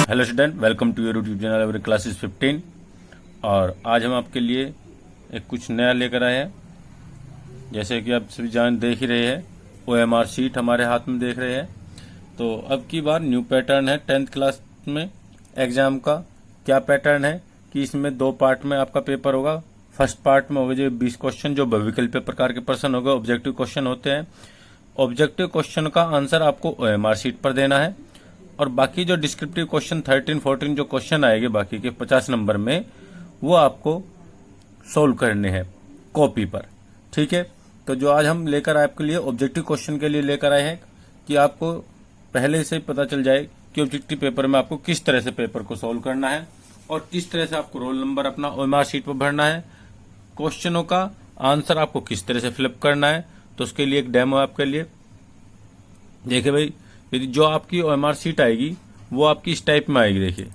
Hello student, welcome to your YouTube channel every classes 15। और आज हम आपके लिए एक कुछ नया लेकर आए हैं। जैसे कि आप सभी देख ही रहे हैं, OMR शीट हमारे हाथ में देख रहे हैं। तो अब की बार न्यू पैटर्न है 10th क्लास में एग्जाम का। क्या पैटर्न है कि इसमें 2 पार्ट में आपका पेपर होगा। फर्स्ट पार्ट में होगा जो 20 क्वेश्चन, जो विकल्प प्रकार के प्रश्न होगा, ऑब्जेक्टिव क्वेश्चन होते हैं। ऑब्जेक्टिव क्वेश्चन का आंसर आपको OMR शीट पर देना है, और बाकी जो डिस्क्रिप्टिव क्वेश्चन 13, 14 जो क्वेश्चन आएंगे बाकी के 50 नंबर में, वो आपको सोल्व करने हैं कॉपी पर। ठीक है, तो जो आज हम लेकर आपके लिए ऑब्जेक्टिव क्वेश्चन के लिए लेकर आए हैं कि आपको पहले से पता चल जाए कि ऑब्जेक्टिव पेपर में आपको किस तरह से पेपर को सोल्व करना है और किस तरह से आपको रोल नंबर अपना OMR शीट पर भरना है, क्वेश्चनों का आंसर आपको किस तरह से फिलअप करना है। तो उसके लिए एक डेमो आपके लिए। देखिए भाई, यदि जो आपकी OMR शीट आएगी वो आपकी इस टाइप में आएगी। देखिए,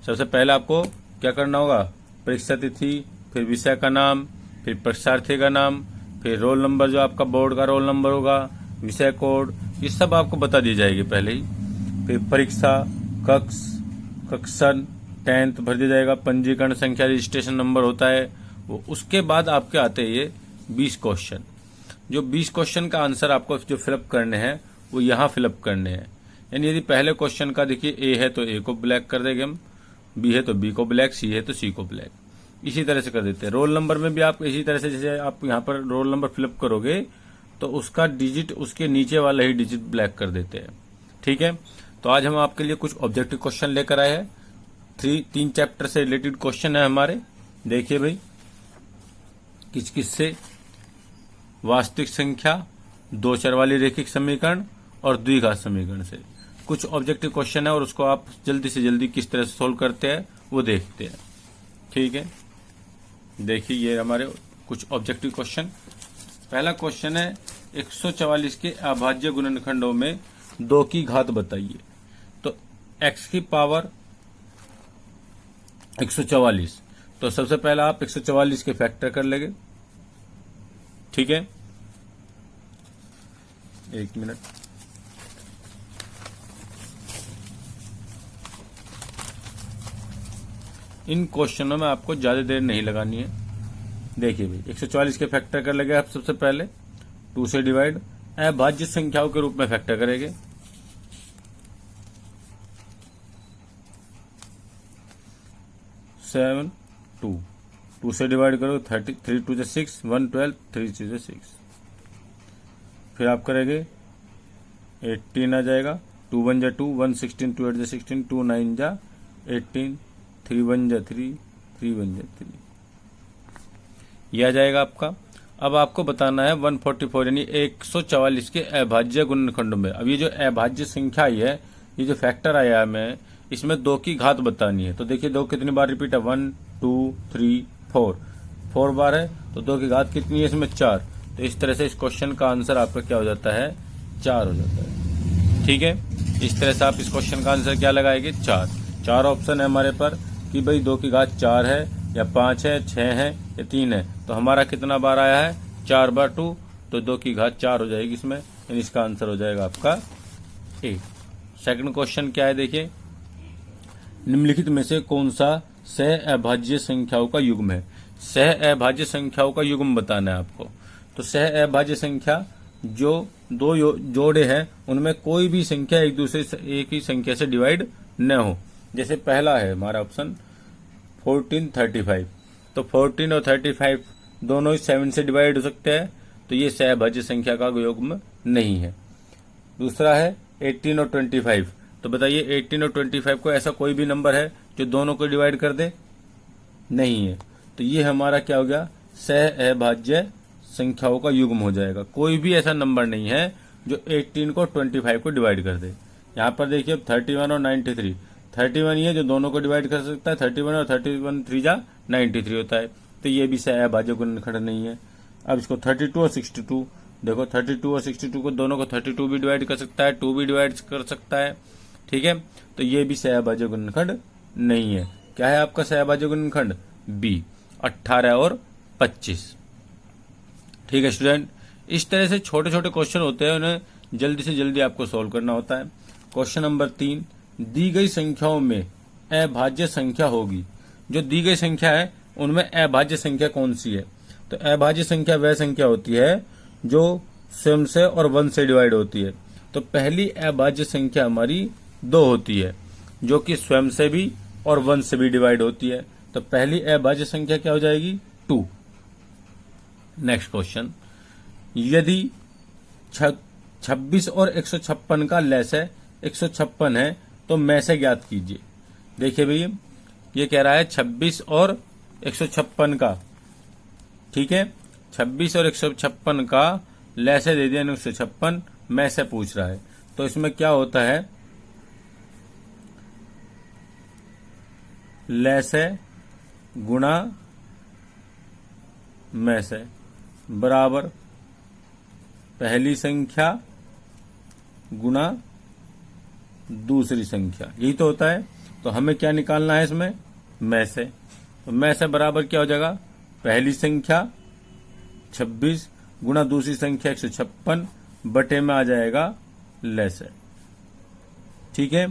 सबसे पहले आपको क्या करना होगा, परीक्षा तिथि, फिर विषय का नाम, फिर परीक्षार्थी का नाम, फिर रोल नंबर, जो आपका बोर्ड का रोल नंबर होगा, विषय कोड, ये सब आपको बता दी जाएगी पहले ही। फिर परीक्षा कक्ष, कक्षन 10th भर दिया जाएगा, पंजीकरण संख्या, रजिस्ट्रेशन नंबर होता है वो। उसके बाद आपके आते हैं ये 20 क्वेश्चन। जो 20 क्वेश्चन का आंसर आपको जो फिलअप करने हैं वो यहाँ फिलअप करने हैं। यानी यदि पहले क्वेश्चन का देखिए A है तो A को ब्लैक कर देंगे हम, B है तो B को ब्लैक, C है तो C को ब्लैक, इसी तरह से कर देते हैं। रोल नंबर में भी आप इसी तरह से, जैसे आप यहाँ पर रोल नंबर फिलअप करोगे तो उसका डिजिट, उसके नीचे वाला ही डिजिट ब्लैक कर देते हैं। ठीक है, तो आज हम आपके लिए कुछ ऑब्जेक्टिव क्वेश्चन लेकर आए हैं। 3 चैप्टर से रिलेटेड क्वेश्चन है हमारे। देखिए भाई, किस किस से, वास्तविक संख्या, 2 चर वाली रैखिक समीकरण और द्विघात समीकरण से कुछ ऑब्जेक्टिव क्वेश्चन है, और उसको आप जल्दी से जल्दी किस तरह से सोल्व करते हैं वो देखते हैं। ठीक है, देखिए ये हमारे कुछ ऑब्जेक्टिव क्वेश्चन। पहला क्वेश्चन है 144 के अभाज्य गुणनखंडों में 2 की घात बताइए। तो x की पावर 144, तो सबसे पहला आप 144 के फैक्टर कर लेंगे। ठीक है, 1 मिनट। इन क्वेश्चनों में आपको ज्यादा देर नहीं लगानी है। देखिए भाई, 144 के फैक्टर कर लेंगे आप सबसे पहले 2 से डिवाइड, अभाज्य संख्याओं के रूप में फैक्टर करेंगे। सेवन 2 से डिवाइड करो, 30, 3 2 6, 1 12, 3 2 6। फिर आप करेंगे 18 आ जाएगा, 2 1 जा 2, 1 16, 2 8 जा 16, 2 9 जा 18, 3 1 जा 3, 3 1 जा 3, यह आ जाएगा आपका। अब आपको बताना है 144 यानी 144 के अभाज्य गुणनखंडों में। अब ये जो अभाज्य संख्या आई है, ये जो फैक्टर आया है, मैं इसमें 2 की घात बतानी है। तो देखिए 2 कितनी बार रिपीट है, 1 2 3 4 बार है, तो 2 की घात कितनी है इसमें, 4। तो इस तरह से इस क्वेश्चन का आंसर आपका क्या हो जाता है, 4 हो जाता है। ठीक है, इस तरह से आप इस क्वेश्चन का आंसर क्या लगाएंगे, 4 ऑप्शन है हमारे पर कि भाई 2 की घात 4 है या 5 है, 6 है या 3 है। तो हमारा कितना बार आया है, 4 बार 2, तो 2 की घात 4 हो जाएगी इसमें, यानी इसका आंसर हो जाएगा आपका A। सेकंड क्वेश्चन क्या है, देखिए, निम्नलिखित में से कौन सा सह अभाज्य संख्याओं का युग्म है। सह अभाज्य संख्याओं का युग्म बताना है आपको। तो सह अभाज्य संख्या जो 2 जोड़े हैं उनमें कोई भी संख्या एक दूसरे से, एक ही संख्या से डिवाइड न हो। जैसे पहला है हमारा ऑप्शन 14 35, तो 14 और 35 दोनों ही 7 से डिवाइड हो सकते हैं, तो ये सहभाज्य संख्या का युग्म नहीं है। दूसरा है 18 और 25, तो बताइए 18 और 25 को ऐसा कोई भी नंबर है जो दोनों को डिवाइड कर दे, नहीं है। तो ये हमारा क्या हो गया, सह अभाज्य संख्याओं का युग्म हो जाएगा। कोई भी ऐसा नंबर नहीं है जो 18 को 25 को डिवाइड कर दे। यहाँ पर देखिए 31 और 93, 31 ये जो दोनों को डिवाइड कर सकता है, 31 और 31 3 जा 93 होता है, तो ये भी सह अभाज्य गुणनखंड नहीं है। अब इसको 32 और 62, देखो 32 और 62 को दोनों को 32 भी डिवाइड कर सकता है, 2 भी डिवाइड कर सकता है। ठीक है, तो ये भी सह अभाज्य गुणनखंड नहीं है। क्या है आपका सह अभाज्य गुणनखंड, B, 18 और 25। ठीक है स्टूडेंट, इस तरह से छोटे छोटे क्वेश्चन होते हैं, उन्हें जल्दी से जल्दी आपको सॉल्व करना होता है। क्वेश्चन नंबर 3, दी गई संख्याओं में अभाज्य संख्या होगी। जो दी गई संख्या है उनमें अभाज्य संख्या कौन सी है? तो अभाज्य संख्या वह संख्या होती है जो स्वयं से और 1 से डिवाइड होती है। तो पहली अभाज्य संख्या हमारी 2 होती है, जो कि स्वयं से भी और 1 से भी डिवाइड होती है। तो पहली अभाज्य संख्या क्या हो जाएगी? 2। नेक्स्ट क्वेश्चन, यदि 26 और 156 का लैसे 156 है तो में से ज्ञात कीजिए। देखिए भैया, ये कह रहा है 26 और 156 का, ठीक है, 26 और 156 का लैसे दे दिया 156, में से पूछ रहा है। तो इसमें क्या होता है? लैसे गुणा में से बराबर पहली संख्या गुणा दूसरी संख्या, यही तो होता है। तो हमें क्या निकालना है इसमें? में से। तो में से बराबर क्या हो जाएगा? पहली संख्या 26 गुणा दूसरी संख्या 156 बटे में आ जाएगा लैसे, ठीक है।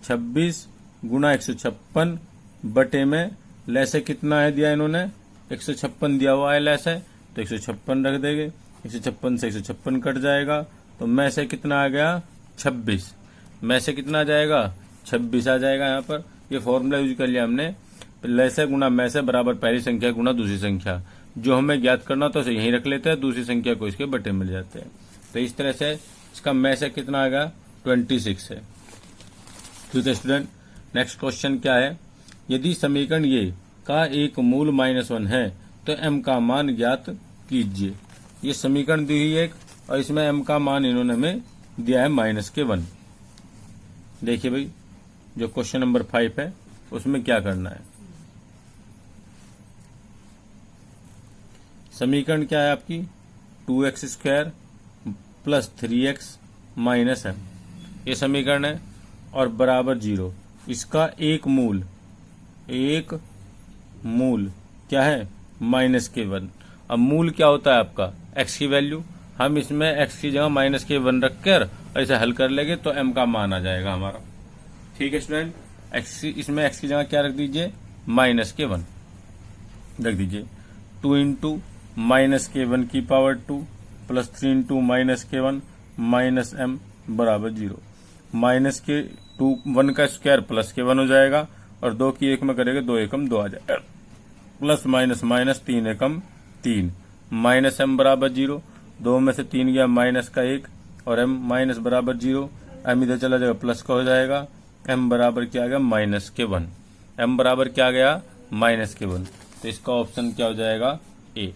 26 गुणा 156 बटे में लैसे कितना है दिया इन्होंने? 156 दिया हुआ है लैसे, तो 156 रख देंगे। 156 से 156 कट जाएगा, तो में से कितना आ गया? 26। में से कितना आ जाएगा? 26 आ जाएगा। यहाँ पर ये फॉर्मूला यूज कर लिया हमने, लैसे गुणा में से बराबर पहली संख्या गुणा दूसरी संख्या। जो हमें ज्ञात करना तो यहीं रख लेते हैं, दूसरी संख्या को इसके बटे मिल जाते हैं। तो इस तरह से इसका में से कितना आ गया? 26 है। ठीक है स्टूडेंट, नेक्स्ट क्वेश्चन क्या है? यदि समीकरण ये का एक मूल -1 है तो m का मान ज्ञात कीजिए। ये समीकरण दी हुई है एक, और इसमें m का मान इन्होंने हमें दिया है -1। देखिए भाई, जो क्वेश्चन नंबर 5 है उसमें क्या करना है? समीकरण क्या है आपकी? 2x² plus 3x minus m, ये समीकरण है, और बराबर 0। इसका एक मूल क्या है? -1। अब मूल क्या होता है आपका? x की वैल्यू। हम इसमें x की जगह -1 रख कर ऐसे हल कर लेंगे तो m का मान आ जाएगा हमारा। ठीक है स्टूडेंट, इसमें x की जगह क्या रख दीजिए? -1 रख दीजिए। 2 इंटू -1 की power 2 plus 3 into -1 minus m बराबर 0। -1 का स्क्वायर प्लस के 1 हो जाएगा, और 2 की 1 में करेंगे 2 एकम 2 आ जाएगा, प्लस माइनस 3 एकम 3, माइनस m बराबर 0। 2 में से 3 गया माइनस का 1, और m माइनस बराबर 0, m इधर चला जाएगा प्लस का हो जाएगा। m बराबर क्या आ गया? -1। m बराबर क्या आ गया? -1। तो इसका ऑप्शन क्या हो जाएगा? ए।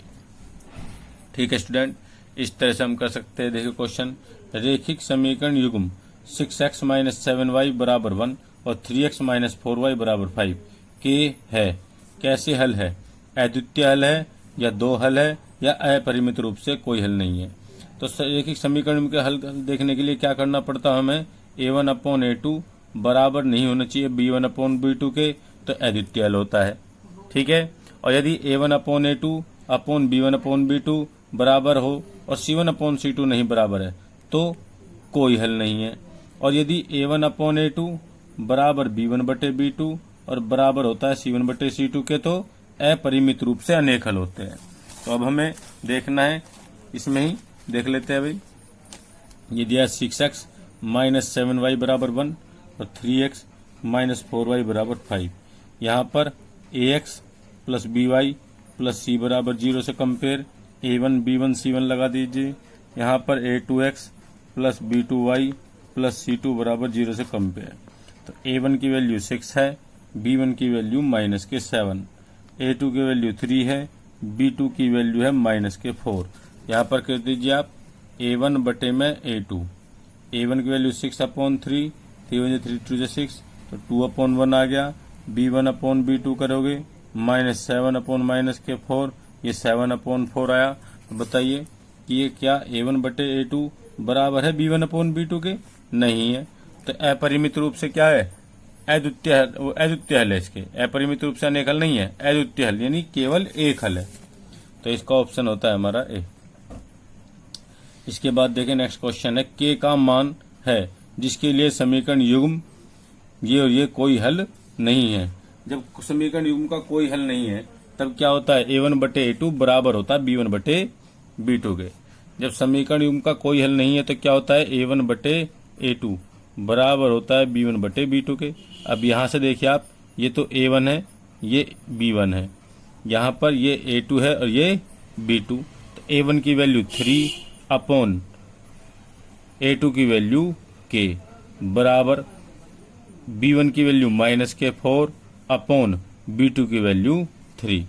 ठीक है स्टूडेंट, इस तरह से हम कर सकते हैं। देखिए क्वेश्चन, रेखिक समीकरण युग्म 6x - 7y बराबर 1 और 3x - 4y बराबर 5 के है, कैसे हल है? अद्वितीय हल है, या दो हल है, या अपरिमित रूप से कोई हल नहीं है। तो रेखिक समीकरण के हल देखने के लिए क्या करना पड़ता है हमें? a1/a2 बराबर नहीं होना चाहिए b1/b2 के, तो अद्वितीय हल होता है। ठीक है, और यदि a1/a2 अपॉन b1/b2 बराबर हो और c1/c2 नहीं बराबर है तो कोई हल नहीं है। और यदि a1/a2 बराबर b1/b2 और बराबर होता है c1/c2 के, तो अपरिमित रूप से अनेक हल होते हैं। तो अब हमें देखना है, इसमें ही देख लेते हैं भाई। ये दिया 6x - 7y बराबर 1 और 3x - 4y बराबर 5। यहाँ पर ax plus by plus c बराबर 0 से कंपेयर a1 b1 c1 लगा दीजिए। यहाँ पर a2x plus b2y plus c2 बराबर 0 से कंपेयर। तो a1 की वैल्यू 6 है, b1 की वैल्यू -7, a2 की वैल्यू 3 है, b2 की वैल्यू है -4। यहाँ पर कर दीजिए आप a1 बटे में a2। a1 की वैल्यू 6/3, 3 2 6, तो 2/1 आ गया। b1/b2 करोगे -7/-4, ये 7/4 आया। तो बताइए कि ये क्या a1 बटे a2 बराबर है b1/b2 के? नहीं है। तो अपरिमित रूप से क्या है? अद्वितीय हल है इसके। अपरिमित रूप से अनेक हल नहीं है, अद्वितीय हल यानी केवल एक हल है। तो इसका ऑप्शन होता है हमारा ए। इसके बाद देखें नेक्स्ट क्वेश्चन है, के का मान है जिसके लिए समीकरण युग्म ये और ये कोई हल नहीं है। जब समीकरण युग्म का कोई हल नहीं है तब क्या होता है, A1/A2 बराबर होता है B1/B2 के। जब समीकरण युग्म का कोई हल नहीं है तो क्या होता है, A1/A2 बराबर होता है B1/B2 के। अब यहाँ से देखिए आप, ये तो A1 है, ये B1 है, यहाँ पर ये A2 है और ये B2। तो A1 की वैल्यू 3 अपॉन A2 की वैल्यू K बराबर B1 की वैल्यू -K4 अपॉन B2 की वैल्यू 3।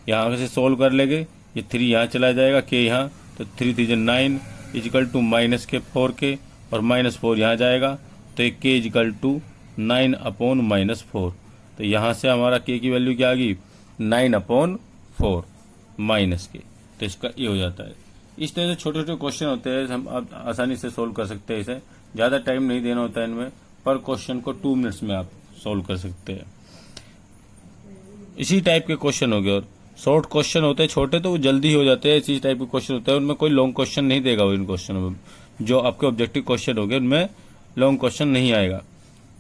यहाँ से सोल्व कर लेंगे, ये 3 यहाँ चला जाएगा, K यहाँ, तो 3 3 9 इजिकल टू -K4 के और -4 यहाँ जाएगा, तो ये K इजिकल टू 9 अपॉन -4। तो यहाँ से हमारा K की वैल्यू क्या आ गई, 9/4 -K। तो इसका ये हो जाता है। इस तरह से छोटे छोटे क्वेश्चन होते हैं, हम आप आसानी से सोल्व कर सकते हैं। इसे ज़्यादा टाइम नहीं देना होता है इनमें, पर क्वेश्चन को 2 मिनट्स में आप सोल्व कर सकते हैं। इसी टाइप के क्वेश्चन हो गए, और शॉर्ट क्वेश्चन होते हैं छोटे तो वो जल्दी हो जाते हैं। इसी टाइप के क्वेश्चन होते हैं, उनमें कोई लॉन्ग क्वेश्चन नहीं देगा वो। इन क्वेश्चनों में जो आपके ऑब्जेक्टिव क्वेश्चन हो गए उनमें लॉन्ग क्वेश्चन नहीं आएगा।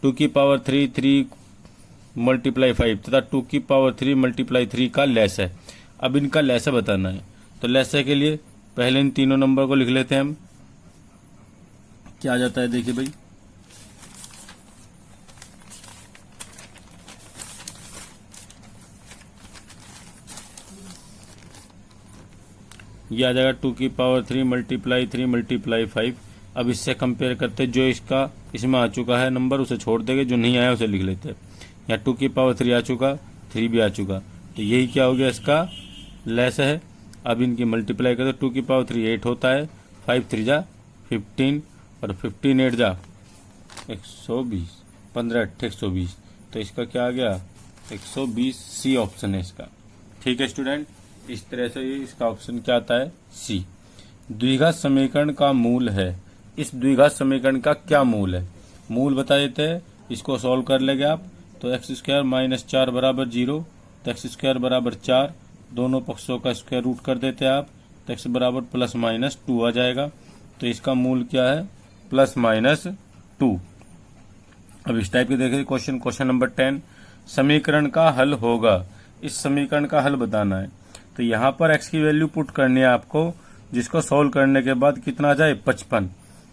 2⁵ 3 × 5 तथा 2⁵ 3 × 3 का लेस है। अब इनका लेस बताना है, तो लेस के लिए पहले इन तीनों नंबर को लिख लेते हैं हम। क्या आ जाता है, देखिए भाई, ये आ जाएगा 2⁵ 3 × 5। अब इससे कंपेयर करते, जो इसका इसमें आ चुका है नंबर उसे छोड़ देंगे, जो नहीं आया उसे लिख लेते हैं। यहाँ 2⁵ 3 आ चुका, 3 भी आ चुका, तो यही क्या हो गया, इसका लेस है। अब इनकी मल्टीप्लाई करते, 2⁵ 3 8 होता है, 5 3 जा 15 और 15 8 जा 120, 15 8 120, तो इसका क्या आ गया, 120। सी ऑप्शन है इसका। ठीक है स्टूडेंट, इस तरह से इसका ऑप्शन क्या आता है, सी। द्विघात समीकरण का मूल है। इस द्विघात समीकरण का क्या मूल है, मूल बता देते हैं। इसको सॉल्व कर लेंगे आप, तो x² - 4 बराबर 0, तो x² बराबर 4, दोनों पक्षों का स्क्वायर रूट कर देते हैं आप, तो x बराबर +-2 आ जाएगा। तो इसका मूल क्या है, +-2। अब इस टाइप के देखिए क्वेश्चन नंबर 10, समीकरण का हल होगा। इस समीकरण का हल बताना है, तो यहाँ पर x की वैल्यू पुट करनी है आपको, जिसको सॉल्व करने के बाद कितना आ जाए, 55।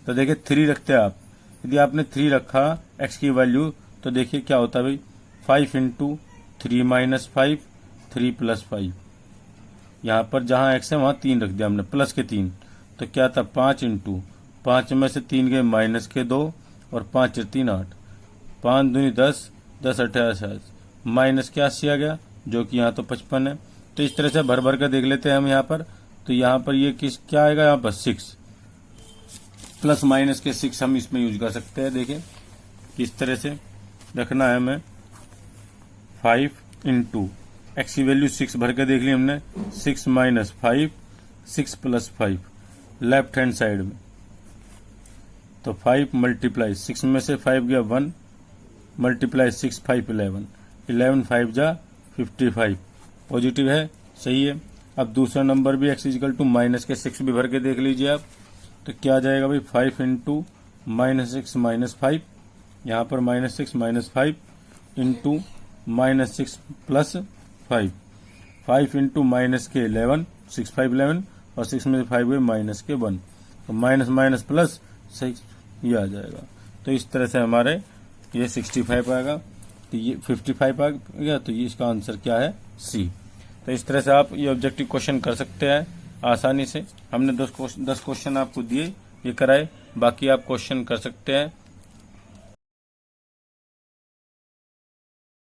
तो देखिए 3 रखते हैं आप, यदि आपने 3 रखा x की वैल्यू, तो देखिए क्या होता है भाई, 5 × 3 - 5 3 + 5। यहाँ पर जहाँ x है वहाँ 3 रख दिया हमने, प्लस के 3, तो क्या था, 5 × 5 में से 3 गए -2 और 5 3 8, 5 दूनी 10, 10 18 60, माइनस के 80 आ गया, जो कि यहाँ तो 55 है। तो इस तरह से भर भर कर देख लेते हैं हम यहाँ पर। तो यहाँ पर ये क्या आएगा, यहाँ पर 6 ± के 6 हम इसमें यूज कर सकते हैं। देखिए किस तरह से रखना है हमें, 5 × x की वैल्यू 6 भर के देख ली हमने, 6 - 5 6 + 5 लेफ्ट हैंड साइड में, तो 5 × 6 में से 5 गया 1 × 6 5 11 11 5 जा 55, पॉजिटिव है, सही है। अब दूसरा नंबर भी x = -6 भी भर के देख लीजिए आप, तो क्या आ जाएगा भाई, 5 × -6 - 5, यहाँ पर -6 - 5 × -6 + 5, 5 × -k 11 6 5 11 और 6 में से 5 गए -k 1, तो माइनस प्लस 6 ये आ जाएगा। तो इस तरह से हमारे ये 65 आएगा, तो ये 55 आ गया, तो ये इसका आंसर क्या है, सी। तो इस तरह से आप ये ऑब्जेक्टिव क्वेश्चन कर सकते हैं आसानी से। हमने 10 क्वेश्चन आपको दिए, ये कराए, बाकी आप क्वेश्चन कर सकते हैं।